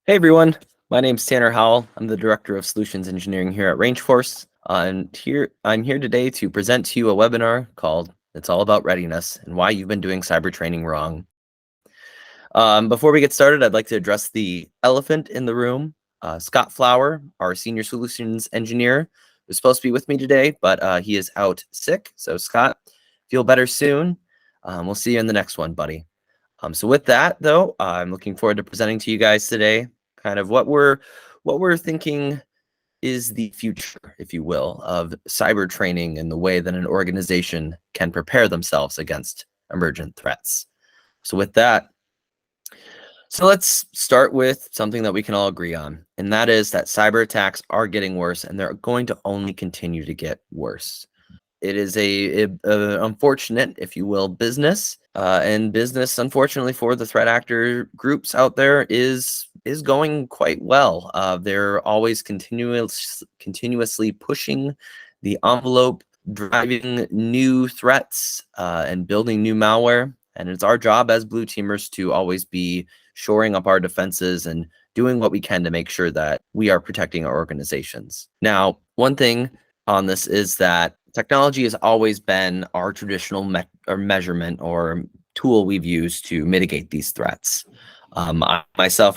Hey everyone, my name's Tanner Howell. I'm the Director of Solutions Engineering here at RangeForce. I'm here today to present to you a webinar called It's All About Readiness and Why You've Been Doing Cyber Training Wrong. Before we get started, I'd like to address the elephant in the room. Scott Flower, our Senior Solutions Engineer, is supposed to be with me today, but he is out sick. So Scott, feel better soon. We'll see you in the next one, buddy. So with that, though, I'm looking forward to presenting to you guys today kind of what we're thinking is the future, if you will, of cyber training and the way that an organization can prepare themselves against emergent threats. So with that, let's start with something that we can all agree on, and that is that cyber attacks are getting worse and they're going to only continue to get worse. It is a unfortunate, if you will, business, and business, unfortunately, for the threat actor groups out there is going quite well. They're always continuously pushing the envelope, driving new threats, and building new malware. And it's our job as blue teamers to always be shoring up our defenses and doing what we can to make sure that we are protecting our organizations. Now, one thing on this is that technology has always been our traditional measurement or tool we've used to mitigate these threats. I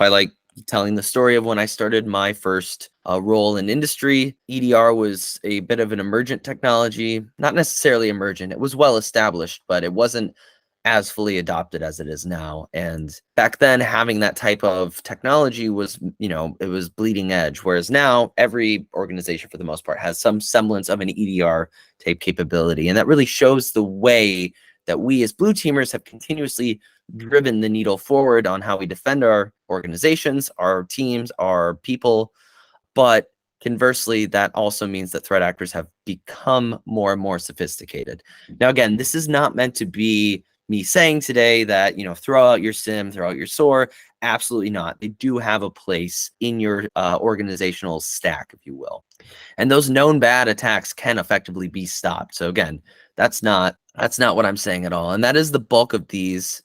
like telling the story of when I started my first role in industry. EDR was a bit of an emergent technology, not necessarily emergent. It was well established, but it wasn't as fully adopted as it is now. And back then, having that type of technology was, it was bleeding edge. Whereas now, every organization, for the most part, has some semblance of an EDR type capability. And that really shows the way that we as blue teamers have continuously driven the needle forward on how we defend our organizations, our teams, our people. But conversely, that also means that threat actors have become more and more sophisticated. Now, again, this is not meant to be me saying today that, throw out your SIM, throw out your SOAR. Absolutely not. They do have a place in your organizational stack, if you will. And those known bad attacks can effectively be stopped. So again, that's not what I'm saying at all. And that is the bulk of these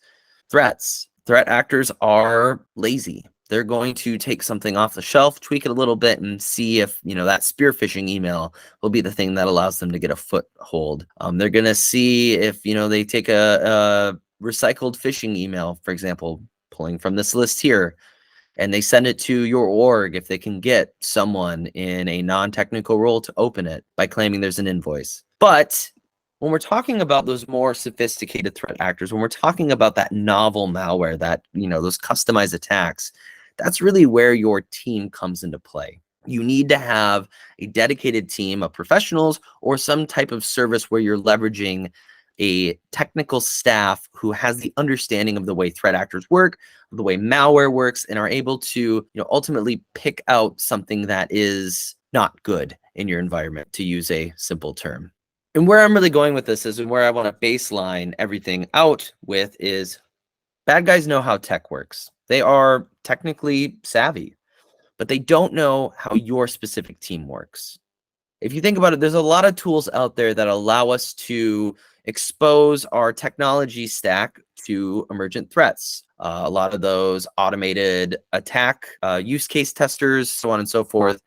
threats. Threat actors are lazy. They're going to take something off the shelf, tweak it a little bit, and see if, that spear phishing email will be the thing that allows them to get a foothold. They're going to see if, they take a recycled phishing email, for example, pulling from this list here, and they send it to your org if they can get someone in a non-technical role to open it by claiming there's an invoice. But when we're talking about those more sophisticated threat actors, when we're talking about that novel malware, that, those customized attacks, that's really where your team comes into play. You need to have a dedicated team of professionals or some type of service where you're leveraging a technical staff who has the understanding of the way threat actors work, the way malware works, and are able to, ultimately pick out something that is not good in your environment, to use a simple term. And where I'm really going with this is, and where I want to baseline everything out with, is bad guys know how tech works. They are technically savvy, but they don't know how your specific team works. If you think about it, there's a lot of tools out there that allow us to expose our technology stack to emergent threats. A lot of those automated attack use case testers, so on and so forth.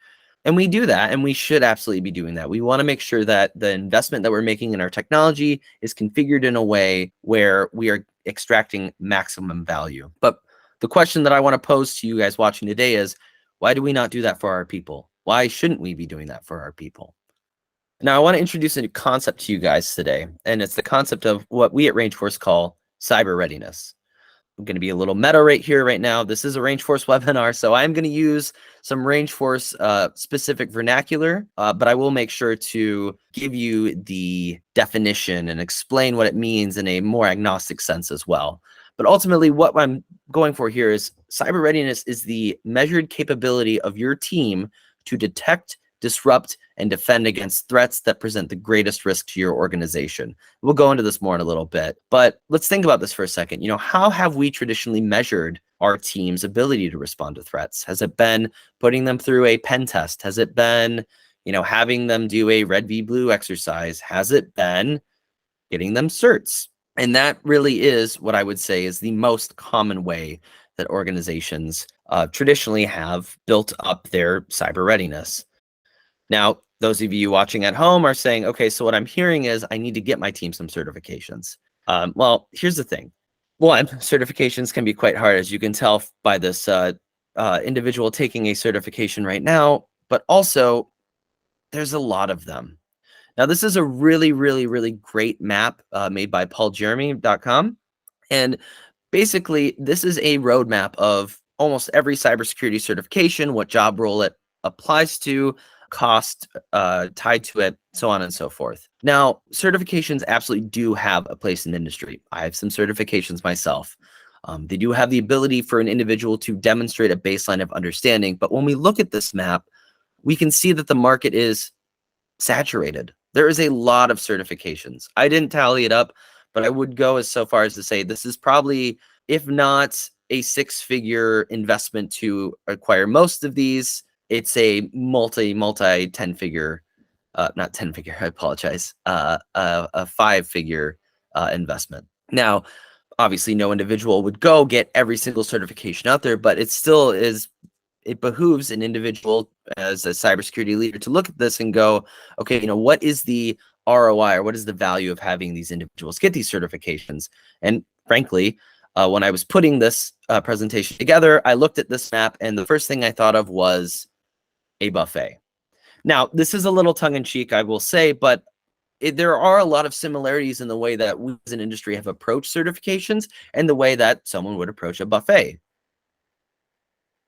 And we do that, and we should absolutely be doing that. We want to make sure that the investment that we're making in our technology is configured in a way where we are extracting maximum value. But the question that I want to pose to you guys watching today is, why do we not do that for our people? Why shouldn't we be doing that for our people? Now, I want to introduce a new concept to you guys today, and it's the concept of what we at RangeForce call cyber readiness. I'm going to be a little meta right now. This is a RangeForce webinar, so I'm going to use some RangeForce specific vernacular, but I will make sure to give you the definition and explain what it means in a more agnostic sense as well. But ultimately, what I'm going for here is cyber readiness is the measured capability of your team to detect, disrupt, and defend against threats that present the greatest risk to your organization. We'll go into this more in a little bit, but let's think about this for a second. How have we traditionally measured our team's ability to respond to threats? Has it been putting them through a pen test? Has it been, having them do a red v blue exercise? Has it been getting them certs? And that really is what I would say is the most common way that organizations traditionally have built up their cyber readiness. Now, those of you watching at home are saying, okay, so what I'm hearing is I need to get my team some certifications. Well, here's the thing. One, certifications can be quite hard, as you can tell by this individual taking a certification right now, but also there's a lot of them. Now, this is a really, really, really great map made by pauljeremy.com. And basically, this is a roadmap of almost every cybersecurity certification, what job role it applies to, cost tied to it, so on and so forth. Now, certifications absolutely do have a place in the industry. I have some certifications myself. They do have the ability for an individual to demonstrate a baseline of understanding. But when we look at this map, we can see that the market is saturated. There is a lot of certifications. I didn't tally it up, but I would go as so far as to say this is probably, if not a six-figure investment to acquire most of these, it's a multi 10-figure, not 10-figure, I apologize, a 5-figure investment. Now, obviously no individual would go get every single certification out there, but it still is, it behooves an individual as a cybersecurity leader to look at this and go, okay, what is the ROI, or what is the value of having these individuals get these certifications? And frankly, when I was putting this presentation together, I looked at this map and the first thing I thought of was a buffet. Now, this is a little tongue-in-cheek, I will say, but there are a lot of similarities in the way that we as an industry have approached certifications and the way that someone would approach a buffet.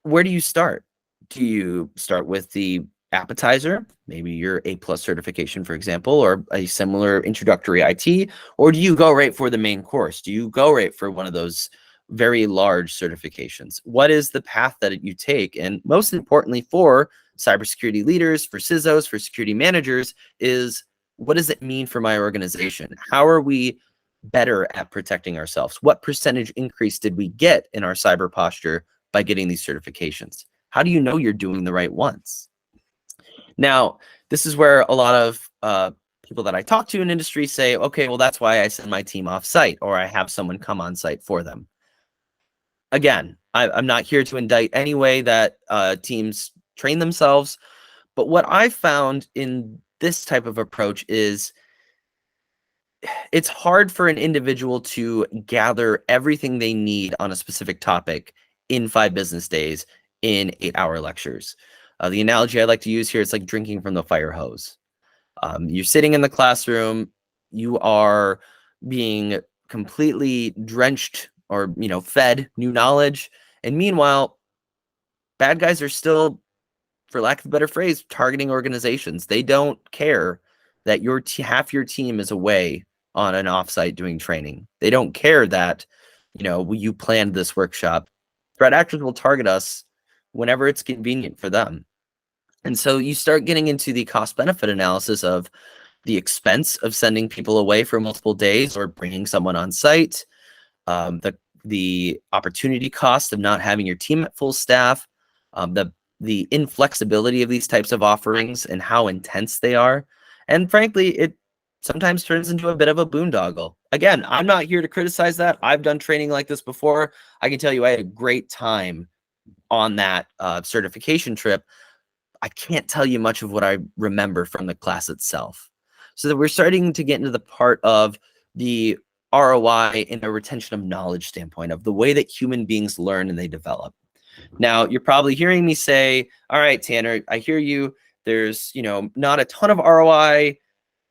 Where do you start? Do you start with the appetizer, maybe your A+ certification, for example, or a similar introductory IT, or do you go right for the main course? Do you go right for one of those very large certifications? What is the path that you take? And most importantly, for cybersecurity leaders, for CISOs, for security managers, is what does it mean for my organization? How are we better at protecting ourselves? What percentage increase did we get in our cyber posture by getting these certifications? How do you know you're doing the right ones? Now, this is where a lot of people that I talk to in industry say, okay, well, that's why I send my team off site, or I have someone come on site for them. Again, I'm not here to indict any way that teams train themselves, but what I've found in this type of approach is it's hard for an individual to gather everything they need on a specific topic in 5 business days in 8-hour lectures. The analogy I like to use here is like drinking from the fire hose. You're sitting in the classroom, you are being completely drenched or fed new knowledge, and meanwhile, bad guys are still, for lack of a better phrase, targeting organizations. They don't care that half your team is away on an offsite doing training. They don't care that you planned this workshop. Threat actors will target us whenever it's convenient for them. And so you start getting into the cost benefit analysis of the expense of sending people away for multiple days or bringing someone on site, the opportunity cost of not having your team at full staff, the inflexibility of these types of offerings and how intense they are. And frankly, it sometimes turns into a bit of a boondoggle. Again, I'm not here to criticize that. I've done training like this before. I can tell you I had a great time on that certification trip. I can't tell you much of what I remember from the class itself. So that we're starting to get into the part of the ROI in a retention of knowledge standpoint, of the way that human beings learn and they develop. Now, you're probably hearing me say, all right, Tanner, I hear you. There's, not a ton of ROI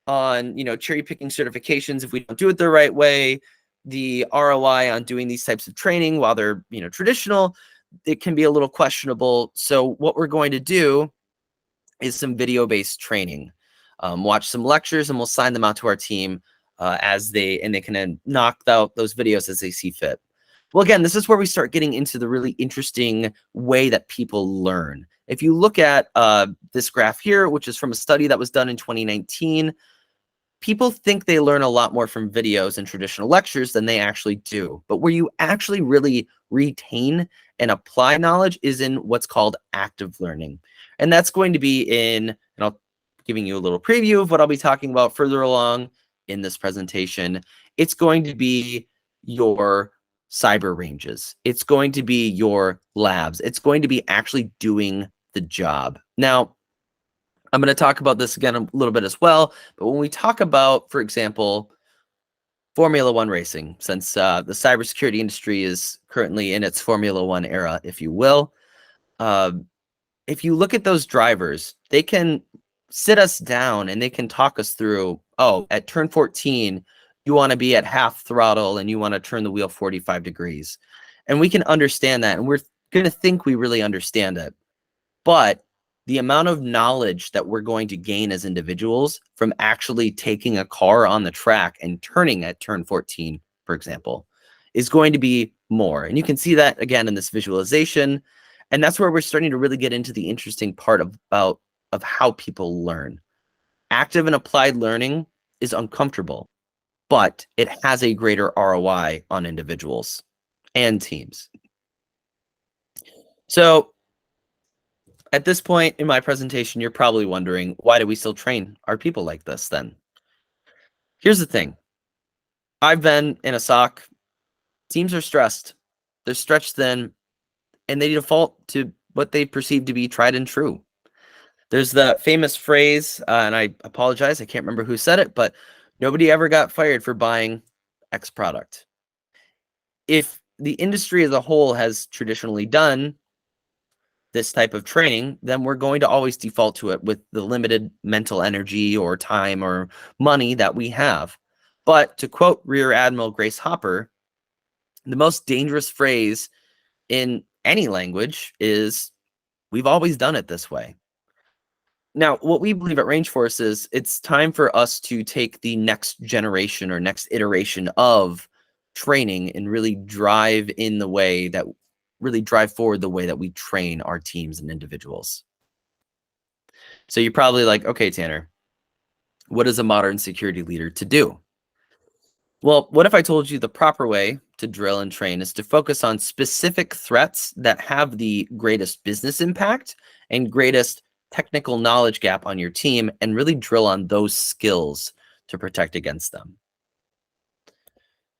on, cherry picking certifications if we don't do it the right way. The ROI on doing these types of training, while they're, traditional, it can be a little questionable. So what we're going to do is some video-based training. Watch some lectures and we'll sign them out to our team they can knock out those videos as they see fit. Well, again, this is where we start getting into the really interesting way that people learn. If you look at this graph here, which is from a study that was done in 2019, people think they learn a lot more from videos and traditional lectures than they actually do. But where you actually really retain and apply knowledge is in what's called active learning. And that's going to be in, and I'll giving you a little preview of what I'll be talking about further along in this presentation. It's going to be your cyber ranges. It's going to be your labs. It's going to be actually doing the job. Now, I'm going to talk about this again a little bit as well, but when we talk about, for example, Formula One racing, since the cybersecurity industry is currently in its Formula One era, if you will, uh, if you look at those drivers, they can sit us down and they can talk us through, oh, at turn 14, you want to be at half throttle and you want to turn the wheel 45 degrees. And we can understand that. And we're going to think we really understand it. But the amount of knowledge that we're going to gain as individuals from actually taking a car on the track and turning at turn 14, for example, is going to be more. And you can see that again in this visualization. And that's where we're starting to really get into the interesting part of how people learn. Active and applied learning is uncomfortable, but it has a greater ROI on individuals and teams. So at this point in my presentation, you're probably wondering, why do we still train our people like this then? Here's the thing. I've been in a SOC. Teams are stressed. They're stretched thin, and they default to what they perceive to be tried and true. There's the famous phrase, and I apologize, I can't remember who said it, but nobody ever got fired for buying X product. If the industry as a whole has traditionally done this type of training, then we're going to always default to it with the limited mental energy or time or money that we have. But to quote Rear Admiral Grace Hopper, the most dangerous phrase in any language is, we've always done it this way. Now, what we believe at RangeForce is it's time for us to take the next generation or next iteration of training and really drive forward the way that we train our teams and individuals. So you're probably like, okay, Tanner, what is a modern security leader to do? Well, what if I told you the proper way to drill and train is to focus on specific threats that have the greatest business impact and greatest technical knowledge gap on your team, and really drill on those skills to protect against them.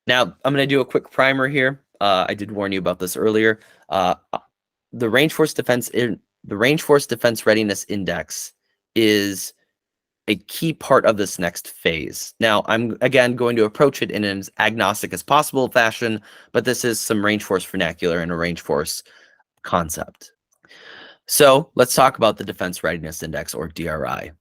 Now, I'm going to do a quick primer here. I did warn you about this earlier. The RangeForce Defense Readiness Index is a key part of this next phase. Now, I'm again going to approach it in as agnostic as possible fashion, but this is some RangeForce vernacular and a RangeForce concept. So let's talk about the Defense Readiness Index, or DRI.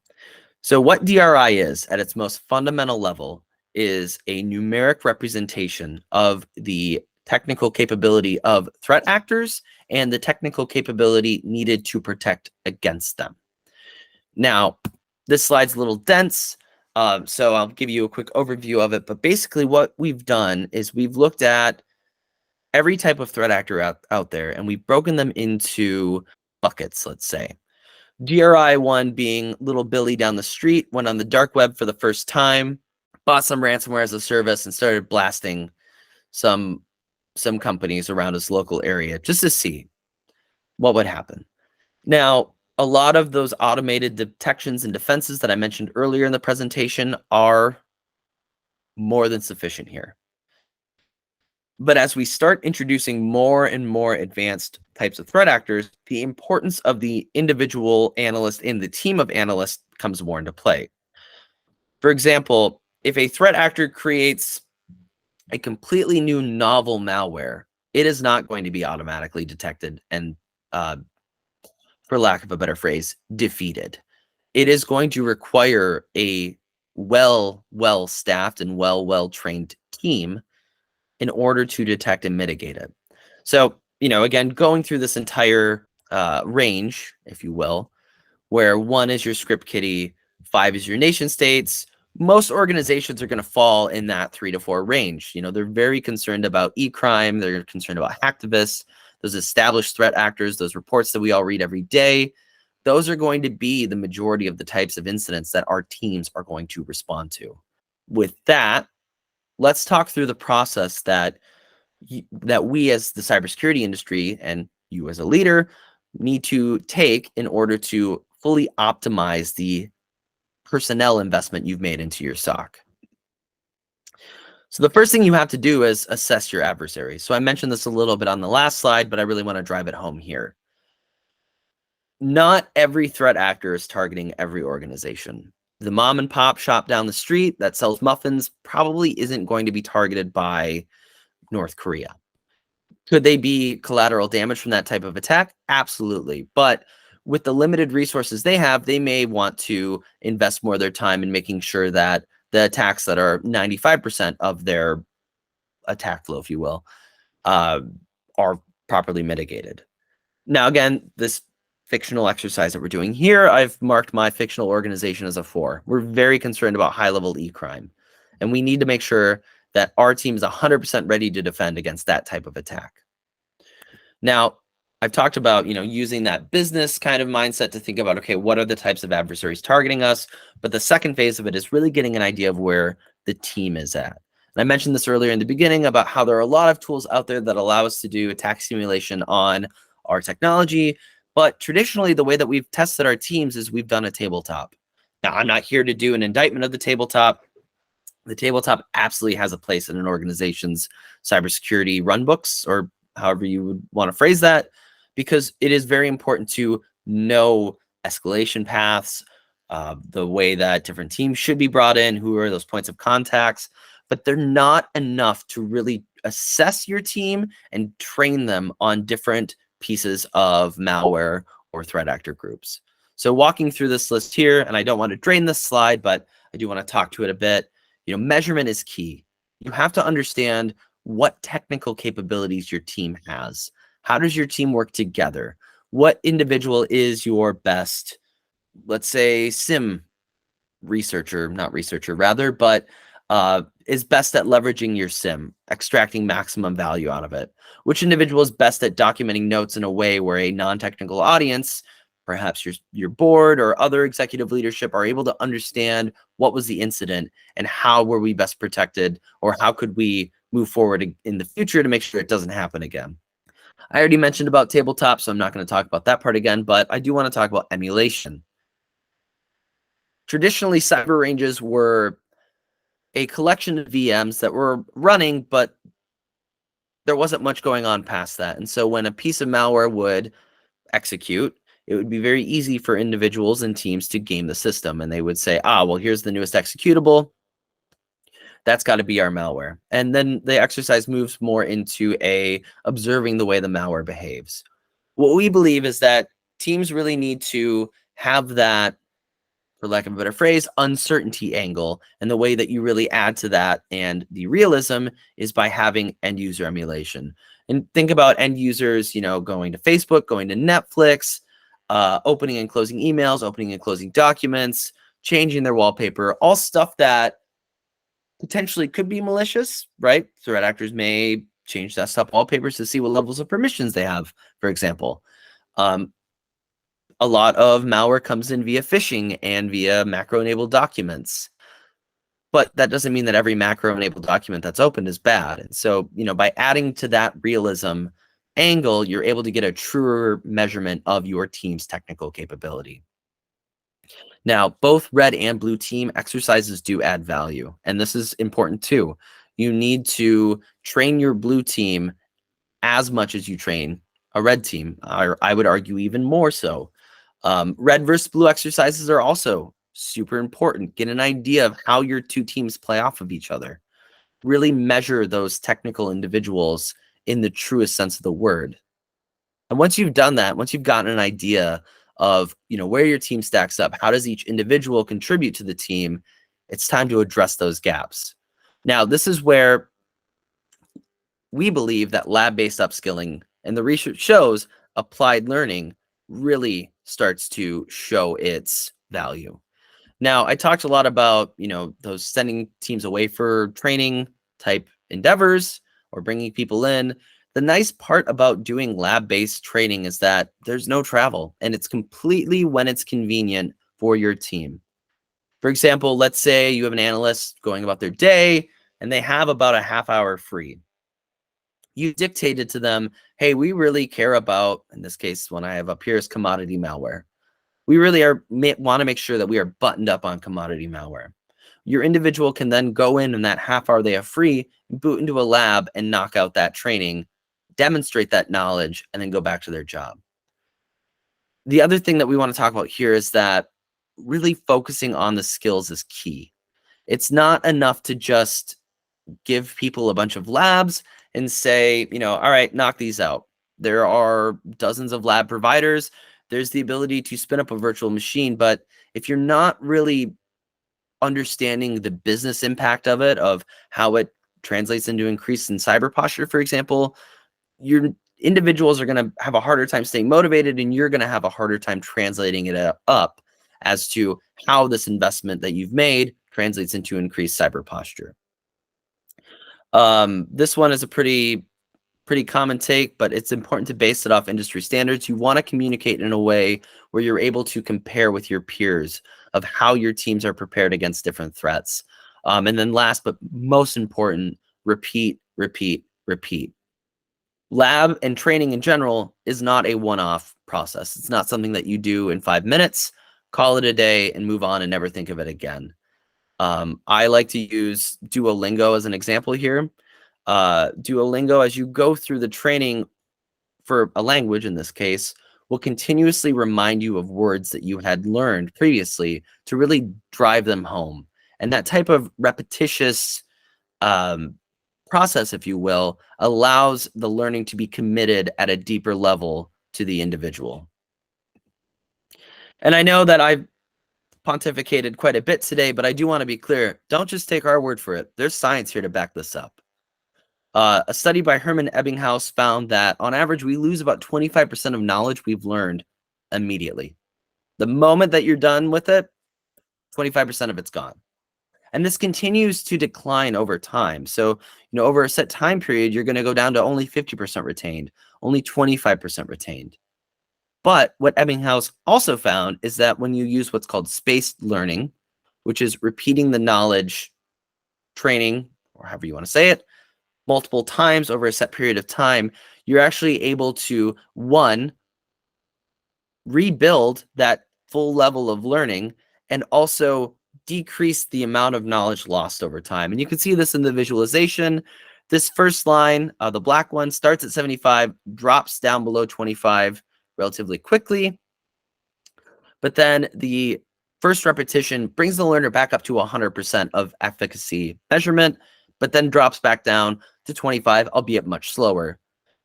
So what DRI is at its most fundamental level is a numeric representation of the technical capability of threat actors and the technical capability needed to protect against them. Now, this slide's a little dense, so I'll give you a quick overview of it. But basically what we've done is we've looked at every type of threat actor out there, and we've broken them into buckets, let's say. DRI 1 being little Billy down the street, went on the dark web for the first time, bought some ransomware as a service, and started blasting some companies around his local area just to see what would happen. Now, a lot of those automated detections and defenses that I mentioned earlier in the presentation are more than sufficient here. But as we start introducing more and more advanced types of threat actors, the importance of the individual analyst in the team of analysts comes more into play. For example, if a threat actor creates a completely new novel malware, it is not going to be automatically detected and, for lack of a better phrase, defeated. It is going to require a well-staffed and well-trained team in order to detect and mitigate it. So, again, going through this entire range, if you will, where 1 is your script kiddie, 5 is your nation states, most organizations are going to fall in that 3 to 4 range. They're very concerned about e-crime. They're concerned about hacktivists, those established threat actors, those reports that we all read every day. Those are going to be the majority of the types of incidents that our teams are going to respond to. With that, let's talk through the process that we as the cybersecurity industry and you as a leader need to take in order to fully optimize the personnel investment you've made into your SOC. So the first thing you have to do is assess your adversary. So I mentioned this a little bit on the last slide, but I really want to drive it home here. Not every threat actor is targeting every organization. The mom and pop shop down the street that sells muffins probably isn't going to be targeted by North Korea. Could they be collateral damage from that type of attack? Absolutely. But with the limited resources they have, they may want to invest more of their time in making sure that the attacks that are 95% of their attack flow, if you will, are properly mitigated. Now, again, this fictional exercise that we're doing here, I've marked my fictional organization as a 4. We're very concerned about high-level e-crime, and we need to make sure that our team is 100% ready to defend against that type of attack. Now, I've talked about, using that business kind of mindset to think about, okay, what are the types of adversaries targeting us? But the second phase of it is really getting an idea of where the team is at. And I mentioned this earlier in the beginning about how there are a lot of tools out there that allow us to do attack simulation on our technology. But traditionally, the way that we've tested our teams is we've done a tabletop. Now, I'm not here to do an indictment of the tabletop. The tabletop absolutely has a place in an organization's cybersecurity runbooks, or however you would want to phrase that, because it is very important to know escalation paths, the way that different teams should be brought in, who are those points of contacts, but they're not enough to really assess your team and train them on different pieces of malware or threat actor groups. So walking through this list here, and I don't want to drain this slide, but I do want to talk to it a bit. Measurement is key. You have to understand what technical capabilities your team has. How does your team work together? What individual is your best, let's say, SIM researcher, not researcher rather, but is best at leveraging your SIM, extracting maximum value out of it? Which individual is best at documenting notes in a way where a non-technical audience, perhaps your board or other executive leadership, are able to understand what was the incident and how were we best protected, or how could we move forward in the future to make sure it doesn't happen again? I already mentioned about tabletop, so I'm not going to talk about that part again, but I do want to talk about emulation. Traditionally, cyber ranges were a collection of VMs that were running, but there wasn't much going on past that. And so when a piece of malware would execute, it would be very easy for individuals and teams to game the system. And they would say, well, here's the newest executable. That's got to be our malware. And then the exercise moves more into observing the way the malware behaves. What we believe is that teams really need to have that, for lack of a better phrase, uncertainty angle. And the way that you really add to that and the realism is by having end user emulation. And think about end users, going to Facebook, going to Netflix, opening and closing emails, opening and closing documents, changing their wallpaper, all stuff that potentially could be malicious, right? Threat actors may change desktop wallpapers to see what levels of permissions they have, for example. A lot of malware comes in via phishing and via macro-enabled documents. But that doesn't mean that every macro-enabled document that's opened is bad. And so, by adding to that realism angle, you're able to get a truer measurement of your team's technical capability. Now, both red and blue team exercises do add value, and this is important too. You need to train your blue team as much as you train a red team. I would argue even more so. Red versus blue exercises are also super important. Get an idea of how your two teams play off of each other. Really measure those technical individuals in the truest sense of the word. And once you've done that, once you've gotten an idea of where your team stacks up, how does each individual contribute to the team, it's time to address those gaps. Now, this is where we believe that lab-based upskilling, and the research shows applied learning, really starts to show its value. Now, I talked a lot about, those sending teams away for training type endeavors or bringing people in. The nice part about doing lab-based training is that there's no travel, and it's completely when it's convenient for your team. For example, let's say you have an analyst going about their day and they have about a half hour free. You dictated to them, hey, we really care about, in this case, one I have up here is commodity malware. We really want to make sure that we are buttoned up on commodity malware. your individual can then go in that half hour they have free, boot into a lab and knock out that training, demonstrate that knowledge, and then go back to their job. The other thing that we want to talk about here is that really focusing on the skills is key. It's not enough to just give people a bunch of labs and say, all right, knock these out. There are dozens of lab providers. There's the ability to spin up a virtual machine, but if you're not really understanding the business impact of it, of how it translates into increase in cyber posture, for example, your individuals are going to have a harder time staying motivated, and you're going to have a harder time translating it up as to how this investment that you've made translates into increased cyber posture. This one is a pretty common take, but it's important to base it off industry standards. You want to communicate in a way where you're able to compare with your peers of how your teams are prepared against different threats. And then last but most important, repeat, repeat, repeat. Lab and training in general is not a one-off process. It's not something that you do in 5 minutes, call it a day, and move on and never think of it again. I like to use Duolingo as an example here. Duolingo, as you go through the training for a language in this case, will continuously remind you of words that you had learned previously to really drive them home. And that type of repetitious process, if you will, allows the learning to be committed at a deeper level to the individual. And I know that I've pontificated quite a bit today, but I do want to be clear. Don't just take our word for it. There's science here to back this up. A study by Herman Ebbinghaus found that on average, we lose about 25% of knowledge we've learned immediately. The moment that you're done with it, 25% of it's gone. And this continues to decline over time. So, over a set time period, you're going to go down to only 50% retained, only 25% retained. But what Ebbinghaus also found is that when you use what's called spaced learning, which is repeating the knowledge, training, or however you want to say it, multiple times over a set period of time, you're actually able to, one, rebuild that full level of learning and also decrease the amount of knowledge lost over time. And you can see this in the visualization. This first line, the black one, starts at 75, drops down below 25 relatively quickly. But then the first repetition brings the learner back up to 100% of efficacy measurement, but then drops back down to 25, albeit much slower.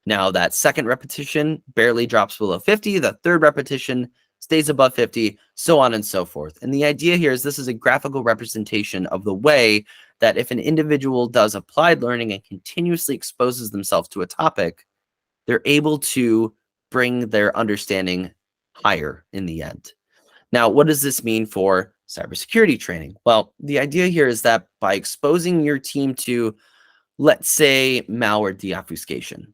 Now that second repetition barely drops below 50. The third repetition stays above 50, so on and so forth. And the idea here is this is a graphical representation of the way that if an individual does applied learning and continuously exposes themselves to a topic, they're able to bring their understanding higher in the end. Now, what does this mean for cybersecurity training? Well, the idea here is that by exposing your team to, let's say, malware deobfuscation,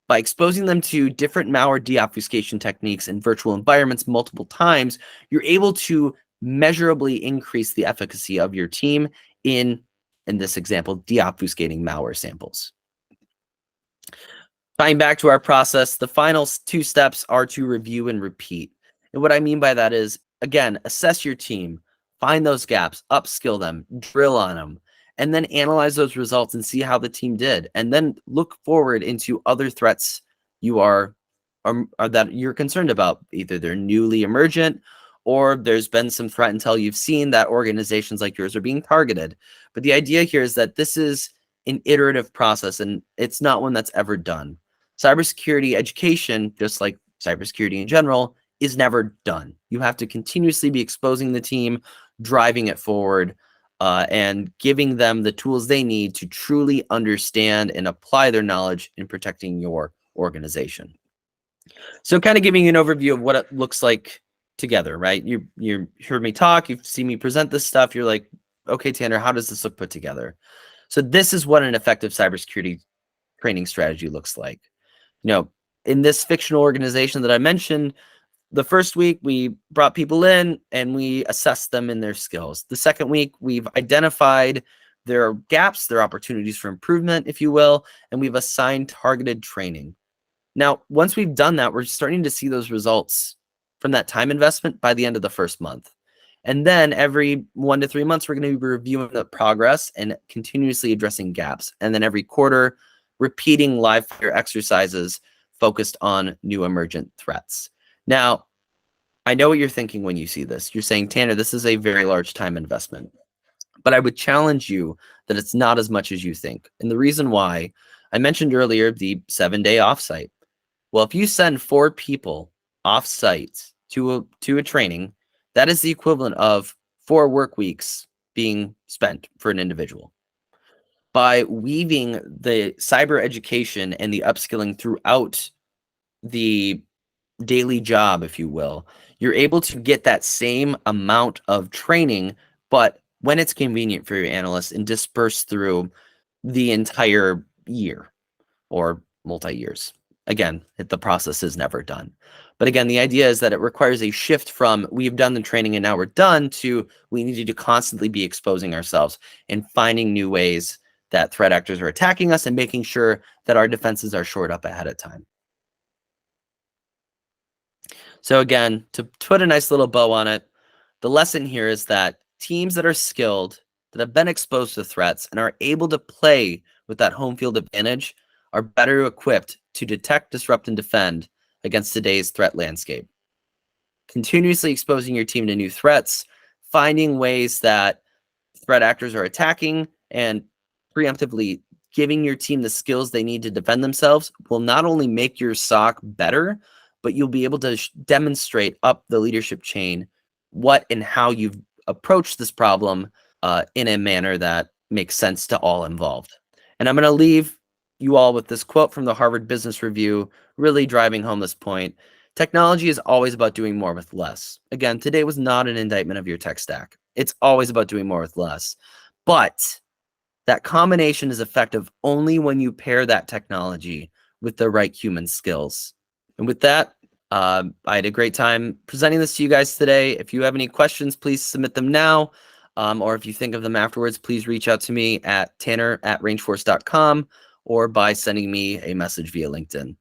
by exposing them to different malware deobfuscation techniques in virtual environments multiple times, you're able to measurably increase the efficacy of your team in this example, deobfuscating malware samples. Tying back to our process, the final 2 steps are to review and repeat. And what I mean by that is, again, assess your team, find those gaps, upskill them, drill on them, and then analyze those results and see how the team did. And then look forward into other threats you are that you're concerned about. Either they're newly emergent or there's been some threat intel you've seen that organizations like yours are being targeted. But the idea here is that this is an iterative process, and it's not one that's ever done. Cybersecurity education, just like cybersecurity in general, is never done. You have to continuously be exposing the team, driving it forward, and giving them the tools they need to truly understand and apply their knowledge in protecting your organization. So kind of giving you an overview of what it looks like together, right? You heard me talk, you've seen me present this stuff. You're like, okay, Tanner, how does this look put together? So this is what an effective cybersecurity training strategy looks like. In this fictional organization that I mentioned, the first week we brought people in and we assessed them in their skills. The second week we've identified their gaps, their opportunities for improvement, if you will, and we've assigned targeted training. Now, once we've done that, we're starting to see those results from that time investment by the end of the first month. And then every 1 to 3 months, we're going to be reviewing the progress and continuously addressing gaps. And then every quarter, repeating live fire exercises focused on new emergent threats. Now, I know what you're thinking when you see this. You're saying, Tanner, this is a very large time investment. But I would challenge you that it's not as much as you think. And the reason why, I mentioned earlier the 7-day offsite. Well, if you send 4 people off-site to a training, that is the equivalent of 4 work weeks being spent for an individual. By weaving the cyber education and the upskilling throughout the daily job, if you will, you're able to get that same amount of training, but when it's convenient for your analysts and dispersed through the entire year or multi-years. Again, the process is never done. But again, the idea is that it requires a shift from we've done the training and now we're done to we need to constantly be exposing ourselves and finding new ways that threat actors are attacking us and making sure that our defenses are shored up ahead of time. So again, to put a nice little bow on it, the lesson here is that teams that are skilled, that have been exposed to threats and are able to play with that home field advantage are better equipped to detect, disrupt, and defend against today's threat landscape. Continuously exposing your team to new threats, finding ways that threat actors are attacking, and preemptively giving your team the skills they need to defend themselves will not only make your SOC better, but you'll be able to demonstrate up the leadership chain what and how you've approached this problem in a manner that makes sense to all involved. And I'm going to leave you all with this quote from the Harvard Business Review, really driving home this point. Technology is always about doing more with less. Again, today was not an indictment of your tech stack. It's always about doing more with less. But that combination is effective only when you pair that technology with the right human skills. And with that, I had a great time presenting this to you guys today. If you have any questions, please submit them now. Or if you think of them afterwards, please reach out to me at tanner@rangeforce.com or by sending me a message via LinkedIn.